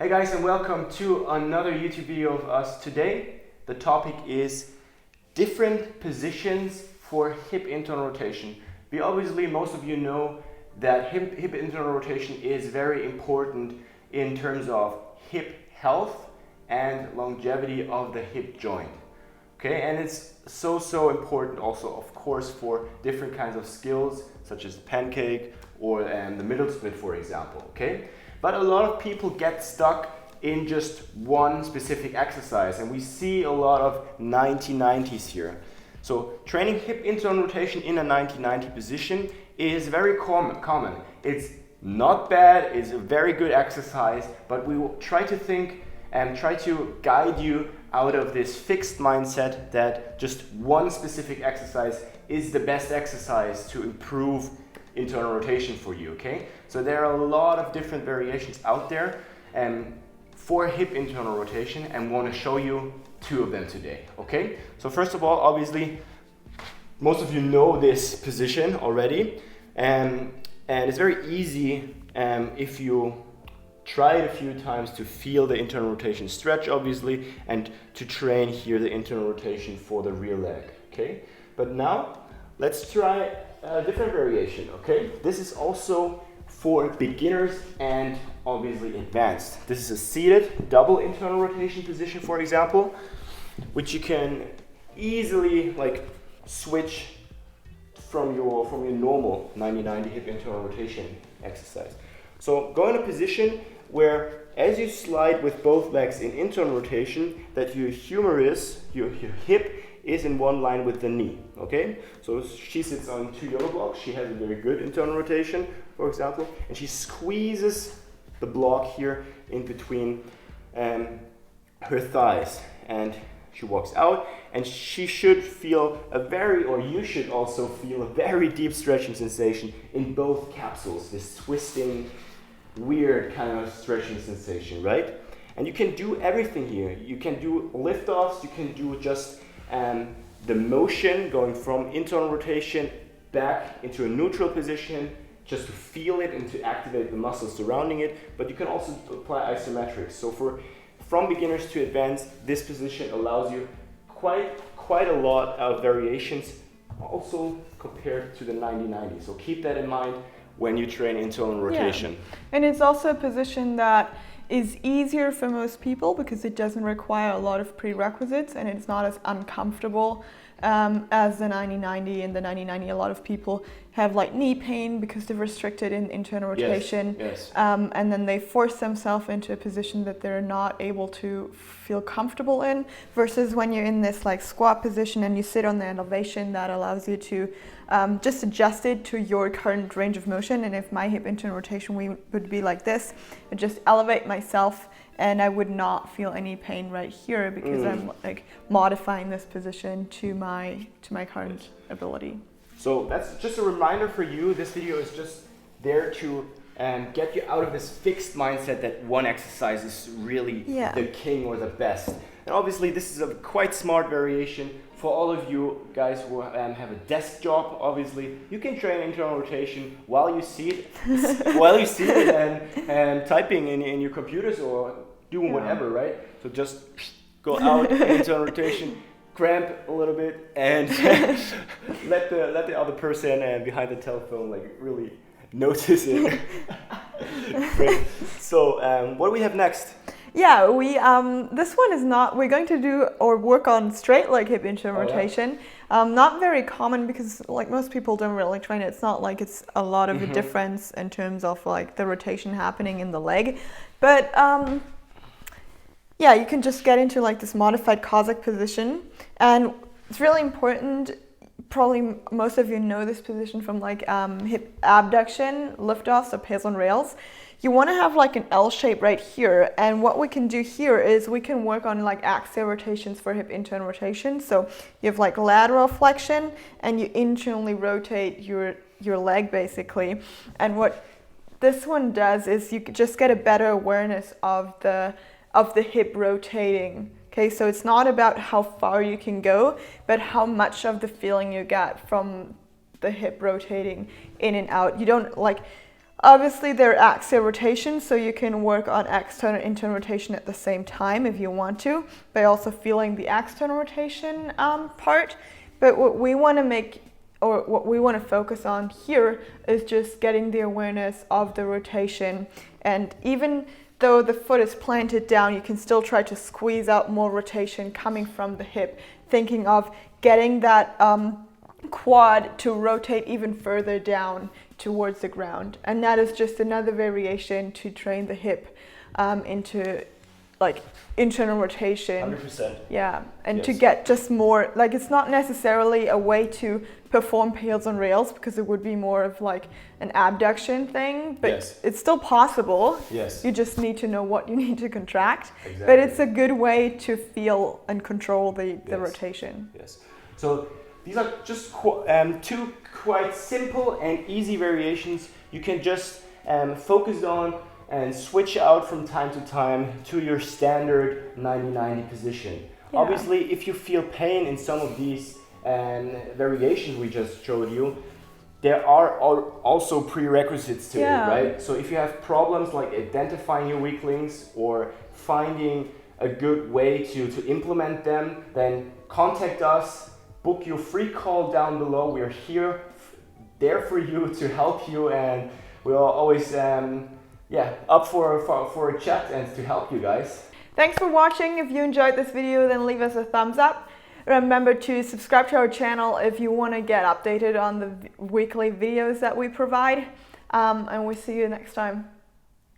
Hey guys, and welcome to another YouTube video of us. Today the topic is different positions for hip internal rotation. Most of you know that hip internal rotation is very important in terms of hip health and longevity of the hip joint. Okay, and it's so important also, of course, for different kinds of skills such as pancake or the middle split, for example. Okay, but a lot of people get stuck in just one specific exercise, and we see a lot of 90-90s here. So training hip internal rotation in a 90-90 position is very common. It's not bad, it's a very good exercise, but we will try to think and try to guide you out of this fixed mindset that just one specific exercise is the best exercise to improve internal rotation for you, okay? So there are a lot of different variations out there for hip internal rotation, and want to show you two of them today, okay? So first of all, obviously, most of you know this position already, and it's very easy if you try it a few times to feel the internal rotation stretch, obviously, and to train here the internal rotation for the rear leg, okay? But now, let's try a different variation, okay? This is also for beginners and obviously advanced. This is a seated double internal rotation position, for example, which you can easily switch from your normal 90-90 hip internal rotation exercise. So go in a position where, as you slide with both legs in internal rotation, that your humerus, your hip, is in one line with the knee, okay? So she sits on two yoga blocks. She has a very good internal rotation, for example, and she squeezes the block here in between her thighs, and she walks out, and she should feel you should also feel a very deep stretching sensation in both capsules, this twisting, weird kind of stretching sensation, right? And you can do everything here. You can do lift-offs, you can do just the motion going from internal rotation back into a neutral position, just to feel it and to activate the muscles surrounding it, but you can also apply isometrics. So from beginners to advanced, this position allows you quite a lot of variations, also compared to the 90-90. So keep that in mind when you train internal rotation. Yeah. And it's also a position that is easier for most people because it doesn't require a lot of prerequisites and it's not as uncomfortable as the 90-90. In the 90-90, a lot of people have knee pain because they're restricted in internal rotation. Yes. And then they force themselves into a position that they're not able to feel comfortable in, versus when you're in this squat position and you sit on the elevation, that allows you to just adjust it to your current range of motion. And if my hip internal rotation would be like this, I'd just elevate myself and I would not feel any pain right here because I'm modifying this position to my current ability. So that's just a reminder for you. This video is just there to get you out of this fixed mindset that one exercise is really the king or the best. And obviously this is a quite smart variation for all of you guys who have a desk job. Obviously you can train internal rotation while you see it and typing in your computers or doing whatever, right? So just go out internal rotation, cramp a little bit, and let the other person behind the telephone really notice it. Great. So what do we have next? Yeah, this one is not, we're going to do or work on straight leg hip internal rotation. Not very common because most people don't really train it. It's not it's a lot of a difference in terms of the rotation happening in the leg. But yeah, you can just get into this modified Cossack position, and it's really important. Probably most of you know this position from hip abduction, lift-offs, or pales on rails. You want to have an L shape right here, and what we can do here is we can work on axial rotations for hip internal rotation. So you have lateral flexion, and you internally rotate your leg basically. And what this one does is you just get a better awareness of the hip rotating. Okay, so it's not about how far you can go, but how much of the feeling you get from the hip rotating in and out. You don't Obviously, they're axial rotations, so you can work on external and internal rotation at the same time if you want to, by also feeling the external rotation part. But what we want to make, or what we want to focus on here, is just getting the awareness of the rotation. And even though the foot is planted down, you can still try to squeeze out more rotation coming from the hip, thinking of getting that quad to rotate even further down towards the ground. And that is just another variation to train the hip into like internal rotation. 100%. Yeah, and Yes. to get just more, like, it's not necessarily a way to perform heels on rails, because it would be more of like an abduction thing, but Yes. it's still possible. Yes. You just need to know what you need to contract. Exactly. But it's a good way to feel and control the Yes. rotation. Yes. So these are just two quite simple and easy variations you can just focus on and switch out from time to time to your standard 90-90 position. Yeah. Obviously, if you feel pain in some of these variations we just showed you, there are also prerequisites to Yeah. it, right? So if you have problems like identifying your weak links or finding a good way to implement them, then contact us. Book your free call down below. We are here, there for you to help you, and we are always up for a chat and to help you guys. Thanks for watching. If you enjoyed this video, then leave us a thumbs up. Remember to subscribe to our channel if you want to get updated on the weekly videos that we provide. And we'll see you next time.